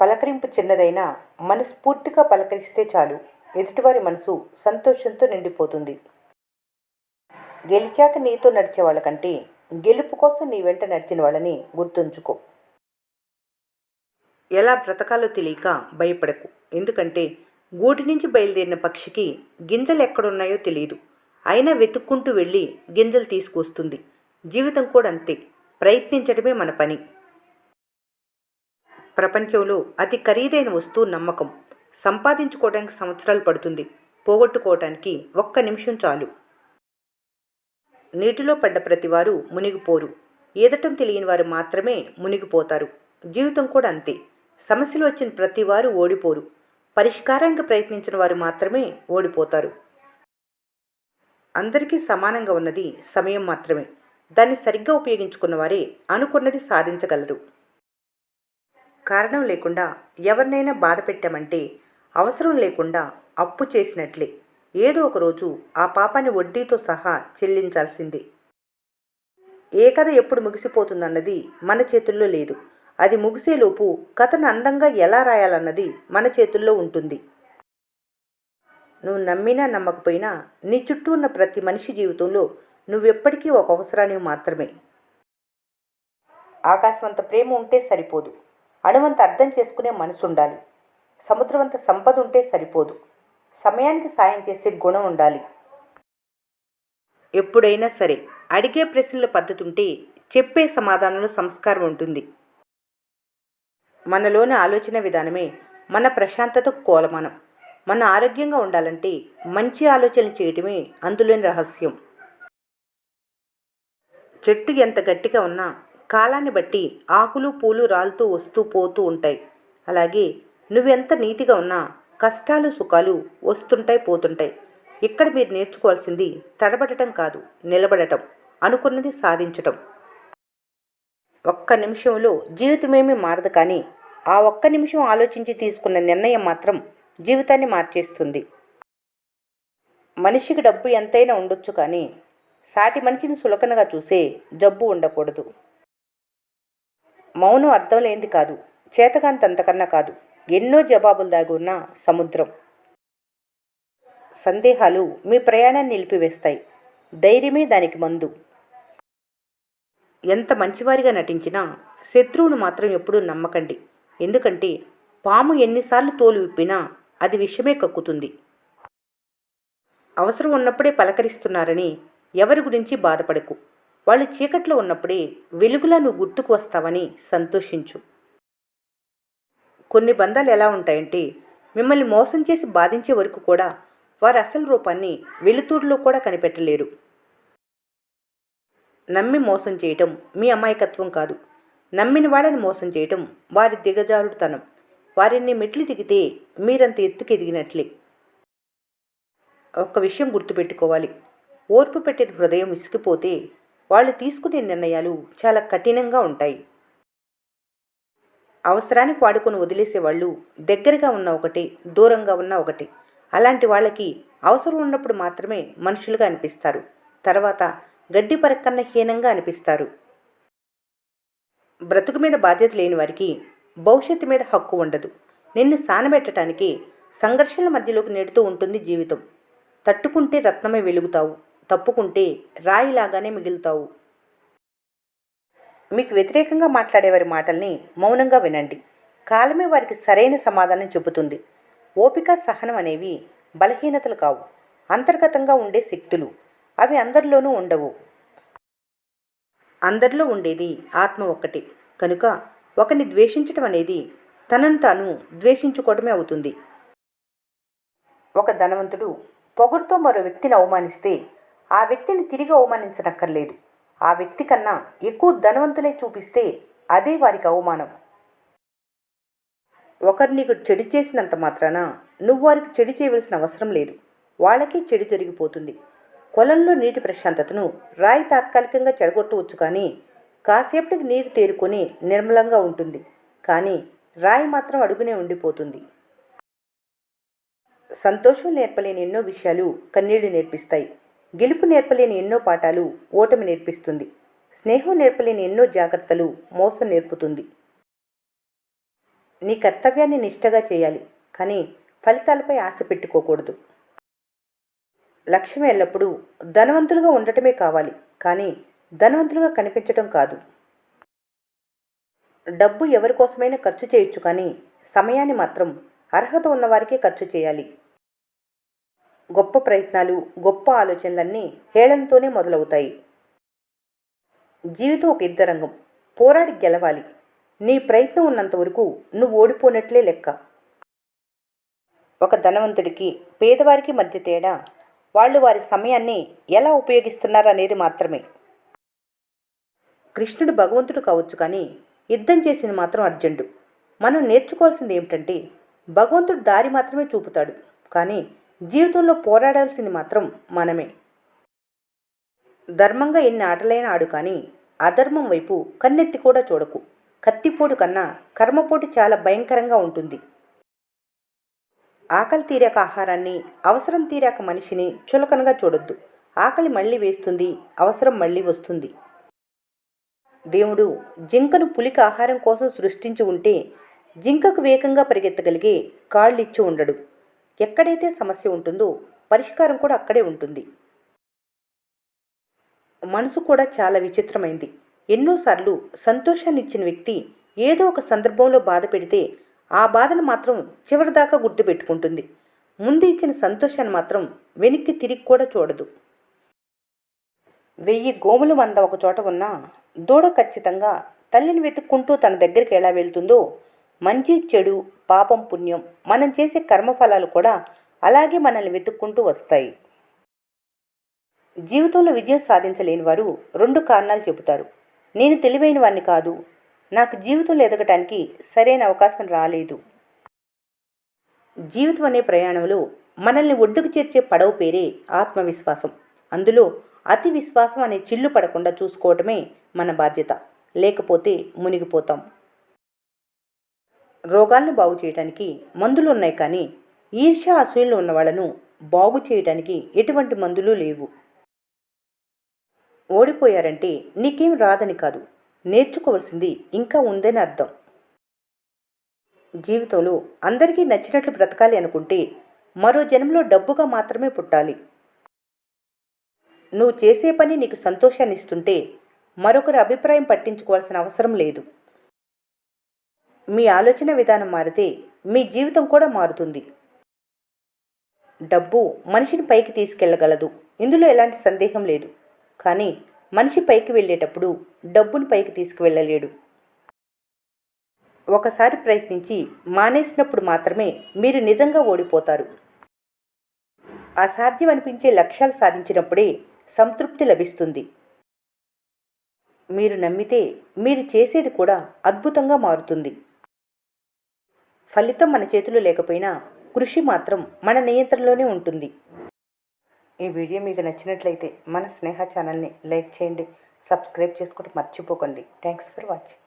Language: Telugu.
పలకరింపు చిన్నదైనా మనస్ఫూర్తిగా పలకరిస్తే చాలు, ఎదుటివారి మనసు సంతోషంతో నిండిపోతుంది. గెలిచాక నీతో నడిచే వాళ్ళకంటే గెలుపు కోసం నీ వెంట నడిచిన వాళ్ళని గుర్తుంచుకో. ఎలా బ్రతకాలో తెలియక భయపడకు. ఎందుకంటే గూటి నుంచి బయలుదేరిన పక్షికి గింజలు ఎక్కడున్నాయో తెలియదు. అయినా వెతుక్కుంటూ వెళ్ళి గింజలు తీసుకొస్తుంది. జీవితం కూడా అంతే. ప్రయత్నించడమే మన పని. ప్రపంచంలో అతి ఖరీదైన వస్తువు నమ్మకం. సంపాదించుకోవడానికి సంవత్సరాలు పడుతుంది, పోగొట్టుకోవటానికి ఒక్క నిమిషం చాలు. నీటిలో పడ్డ ప్రతివారు మునిగిపోరు. ఈదటం తెలియని వారు మాత్రమే మునిగిపోతారు. జీవితం కూడా అంతే. సమస్యలు వచ్చిన ప్రతివారు ఓడిపోరు. పరిష్కారానికి ప్రయత్నించిన వారు మాత్రమే ఓడిపోతారు. అందరికీ సమానంగా ఉన్నది సమయం మాత్రమే. దాన్ని సరిగ్గా ఉపయోగించుకున్న వారే అనుకున్నది సాధించగలరు. కారణం లేకుండా ఎవరినైనా బాధ పెట్టామంటే అవసరం లేకుండా అప్పు చేసినట్లే. ఏదో ఒకరోజు ఆ పాపాన్ని వడ్డీతో సహా చెల్లించాల్సిందే. ఏ కథ ఎప్పుడు ముగిసిపోతుందన్నది మన చేతుల్లో లేదు. అది ముగిసేలోపు కథను అందంగా ఎలా రాయాలన్నది మన చేతుల్లో ఉంటుంది. నువ్వు నమ్మినా నమ్మకపోయినా నీ చుట్టూ ఉన్న ప్రతి మనిషి జీవితంలో నువ్వెప్పటికీ ఒక అవసరాన్ని మాత్రమే. ఆకాశమంత ప్రేమ ఉంటే సరిపోదు, అణువంత అర్థం చేసుకునే మనసు ఉండాలి. సముద్రమంత సంపద ఉంటే సరిపోదు, సమయానికి సాయం చేసే గుణం ఉండాలి. ఎప్పుడైనా సరే అడిగే ప్రశ్నల పద్ధతి ఉంటే చెప్పే సమాధానంలో సంస్కారం ఉంటుంది. మనలోని ఆలోచన విధానమే మన ప్రశాంతతకు కోలమానం. మన ఆరోగ్యంగా ఉండాలంటే మంచి ఆలోచనలు చేయటమే అందులోని రహస్యం. చెట్టు ఎంత గట్టిగా ఉన్నా కాలాన్ని బట్టి ఆకులు పూలు రాలుతూ వస్తూ పోతూ ఉంటాయి. అలాగే నువ్వెంత నీతిగా ఉన్నా కష్టాలు సుఖాలు వస్తుంటాయి పోతుంటాయి. ఇక్కడ మీరు నేర్చుకోవాల్సింది తడబడటం కాదు, నిలబడటం, అనుకున్నది సాధించటం. ఒక్క నిమిషంలో జీవితమేమీ మారదు, కానీ ఆ ఒక్క నిమిషం ఆలోచించి తీసుకున్న నిర్ణయం మాత్రం జీవితాన్ని మార్చేస్తుంది. మనిషికి డబ్బు ఎంతైనా ఉండొచ్చు, కానీ సాటి మనిషిని సులకనగా చూసే జబ్బు ఉండకూడదు. మౌనం అర్థం లేనిది కాదు, చేతకాంత అంతకన్నా కాదు. ఎన్నో జవాబులు దాగి ఉన్న సముద్రం. సందేహాలు మీ ప్రయాణాన్ని నిలిపివేస్తాయి. ధైర్యమే దానికి మందు. ఎంత మంచివారిగా నటించినా శత్రువును మాత్రం ఎప్పుడూ నమ్మకండి. ఎందుకంటే పాము ఎన్నిసార్లు తోలు విప్పినా అది విషమే కక్కుతుంది. అవసరం ఉన్నప్పుడే పలకరిస్తున్నారని ఎవరి గురించి బాధపడకు. వాళ్ళు చీకట్లో ఉన్నప్పుడే వెలుగులా నువ్వు గుర్తుకు వస్తావని సంతోషించు. కొన్ని బంధాలు ఎలా ఉంటాయంటే మిమ్మల్ని మోసం చేసి బాధించే వరకు కూడా వారి అసలు రూపాన్ని వెలుతురులో కూడా కనిపెట్టలేరు. నమ్మి మోసం చేయటం మీ అమాయకత్వం కాదు. నమ్మిన వాళ్ళని మోసం చేయటం వారి దిగజారుడుతనం. వారిని మెట్లు దిగితే మీరంత ఎత్తుకు ఎదిగినట్లే. ఒక్క విషయం గుర్తుపెట్టుకోవాలి. ఓర్పు పెట్టిన హృదయం విసిగిపోతే వాళ్ళు తీసుకునే నిర్ణయాలు చాలా కఠినంగా ఉంటాయి. అవసరానికి వాడుకొని వదిలేసేవాళ్ళు దగ్గరగా ఉన్న ఒకటి, దూరంగా ఉన్న ఒకటి. అలాంటి వాళ్ళకి అవసరం ఉన్నప్పుడు మాత్రమే మనుషులుగా అనిపిస్తారు. తర్వాత గడ్డి పరక్కన్న హీనంగా అనిపిస్తారు. బ్రతుకు మీద బాధ్యత లేని వారికి భవిష్యత్తు మీద హక్కు ఉండదు. నిన్ను సానబెట్టడానికి సంఘర్షణల మధ్యలోకి నెడుతూ ఉంటుంది జీవితం. తట్టుకుంటే రత్నమై వెలుగుతావు, తప్పుకుంటే రాయిలాగానే మిగులుతావు. మీకు వ్యతిరేకంగా మాట్లాడేవారి మాటల్ని మౌనంగా వినండి. కాలమే వారికి సరైన సమాధానం చెబుతుంది. ఓపిక, సహనం అనేవి బలహీనతలు కావు, అంతర్గతంగా ఉండే శక్తులు. అవి అందరిలోనూ ఉండవు. అందరిలో ఉండేది ఆత్మ ఒక్కటే. కనుక ఒకరిని ద్వేషించడం అనేది తనను తాను ద్వేషించుకోవడమే అవుతుంది. ఒక ధనవంతుడు పొగరుతో మరో వ్యక్తిని అవమానిస్తే ఆ వ్యక్తిని తిరిగి అవమానించనక్కర్లేదు. ఆ వ్యక్తి కన్నా ఎక్కువ ధనవంతులే చూపిస్తే అదే వారికి అవమానం. ఒకరు నీకు చెడు చేసినంత మాత్రాన నువ్వు వారికి చెడు చేయవలసిన అవసరం లేదు. వాళ్ళకి చెడు జరిగిపోతుంది. కొలంలో నీటి ప్రశాంతతను రాయి తాత్కాలికంగా చెడగొట్టవచ్చు, కానీ కాసేపటికి నీరు తేరుకొని నిర్మలంగా ఉంటుంది. కానీ రాయి మాత్రం అడుగునే ఉండిపోతుంది. సంతోషం నేర్పలేని ఎన్నో విషయాలు కన్నీళ్లు నేర్పిస్తాయి. గెలుపు నేర్పలేని ఎన్నో పాఠాలు ఓటమి నేర్పిస్తుంది. స్నేహం నేర్పలేని ఎన్నో జాగ్రత్తలు మోసం నేర్పుతుంది. నీ కర్తవ్యాన్ని నిష్ఠగా చేయాలి, కానీ ఫలితాలపై ఆశ పెట్టుకోకూడదు. లక్ష్యం ఎల్లప్పుడూ ధనవంతులుగా ఉండటమే కావాలి, కానీ ధనవంతులుగా కనిపించటం కాదు. డబ్బు ఎవరి కోసమైనా ఖర్చు చేయొచ్చు, కానీ సమయాన్ని మాత్రం అర్హత ఉన్నవారికే ఖర్చు చేయాలి. గొప్ప ప్రయత్నాలు, గొప్ప ఆలోచనలన్నీ హేళనతోనే మొదలవుతాయి. జీవితం ఒక యుద్ధరంగం, పోరాడి గెలవాలి. నీ ప్రయత్నం ఉన్నంత వరకు నువ్వు ఓడిపోయినట్లే లెక్క. ఒక ధనవంతుడికి పేదవారికి మధ్య తేడా వాళ్ళు వారి సమయాన్ని ఎలా ఉపయోగిస్తున్నారు అనేది మాత్రమే. కృష్ణుడు భగవంతుడు కావచ్చు, కానీ యుద్ధం చేసింది మాత్రం అర్జునుడు. మనం నేర్చుకోవాల్సింది ఏమిటంటే, భగవంతుడు దారి మాత్రమే చూపుతాడు, కానీ జీవితంలో పోరాడాల్సింది మాత్రం మనమే. ధర్మంగా ఎన్ని ఆటలైనా ఆడు, కానీ అధర్మం వైపు కన్నెత్తి కూడా చూడకు. కత్తిపోటు కన్నా కర్మపోటు చాలా భయంకరంగా ఉంటుంది. ఆకలి తీరాక ఆహారాన్ని, అవసరం తీరాక మనిషిని చులకనగా చూడొద్దు. ఆకలి మళ్ళీ వేస్తుంది, అవసరం మళ్ళీ వస్తుంది. దేవుడు జింకను పులికి ఆహారం కోసం సృష్టించి ఉంటే జింకకు వేగంగా పరిగెత్తగలిగే కాళ్ళు ఇచ్చి ఉండడు. ఎక్కడైతే సమస్య ఉంటుందో పరిష్కారం కూడా అక్కడే ఉంటుంది. మనసు కూడా చాలా విచిత్రమైంది. ఎన్నోసార్లు సంతోషాన్ని ఇచ్చిన వ్యక్తి ఏదో ఒక సందర్భంలో బాధ పెడితే ఆ బాధను మాత్రం చివరిదాకా గుర్తుపెట్టుకుంటుంది. ముందు ఇచ్చిన సంతోషాన్ని మాత్రం వెనక్కి తిరిగి కూడా చూడదు. 1000 గోముల మంద ఒక చోట ఉన్నా దూడ ఖచ్చితంగా తల్లిని వెతుక్కుంటూ తన దగ్గరికి ఎలా వెళ్తుందో, మంచి చెడు, పాపం పుణ్యం, మనం చేసే కర్మఫలాలు కూడా అలాగే మనల్ని వెతుక్కుంటూ వస్తాయి. జీవితంలో విజయం సాధించలేని వారు 2 కారణాలు చెబుతారు. నేను తెలివైన వాడిని కాదు, నాకు జీవితంలో ఎదగటానికి సరైన అవకాశం రాలేదు. జీవితం అనే ప్రయాణంలో మనల్ని ఒడ్డుకు చేర్చే పడవ పేరే ఆత్మవిశ్వాసం. అందులో అతి విశ్వాసం అనే చిల్లు పడకుండా చూసుకోవటమే మన బాధ్యత, లేకపోతే మునిగిపోతాం. రోగాలను బాగు చేయడానికి మందులు ఉన్నాయి, కానీ ఈర్ష్య అసూయలు ఉన్న వాళ్ళను బాగు చేయడానికి ఎటువంటి మందులు లేవు. ఓడిపోయారంటే నీకేం రాదని కాదు, నేర్చుకోవాల్సింది ఇంకా ఉందని అర్థం. జీవితంలో అందరికీ నచ్చినట్లు బ్రతకాలి అనుకుంటే మరో జన్మలో డబ్బుగా మాత్రమే పుట్టాలి. నువ్వు చేసే పని నీకు సంతోషాన్ని ఇస్తుంటే మరొకరి అభిప్రాయం పట్టించుకోవాల్సిన అవసరం లేదు. మీ ఆలోచన విధానం మారితే మీ జీవితం కూడా మారుతుంది. డబ్బు మనిషిని పైకి తీసుకెళ్లగలదు, ఇందులో ఎలాంటి సందేహం లేదు. కానీ మనిషి పైకి వెళ్ళేటప్పుడు డబ్బును పైకి తీసుకువెళ్ళలేడు. ఒకసారి ప్రయత్నించి మానేసినప్పుడు మాత్రమే మీరు నిజంగా ఓడిపోతారు. అసాధ్యం అనిపించే లక్ష్యాలు సాధించినప్పుడే సంతృప్తి లభిస్తుంది. మీరు నమ్మితే మీరు చేసేది కూడా అద్భుతంగా మారుతుంది. ఫలితం మన చేతిలో లేకపోయినా కృషి మాత్రం మన నియంత్రణలోనే ఉంటుంది. ఈ వీడియో మీకు నచ్చినట్లయితే మన స్నేహ ఛానల్ని లైక్ చేయండి, సబ్స్క్రైబ్ చేసుకోవడం మర్చిపోకండి. Thanks for watching.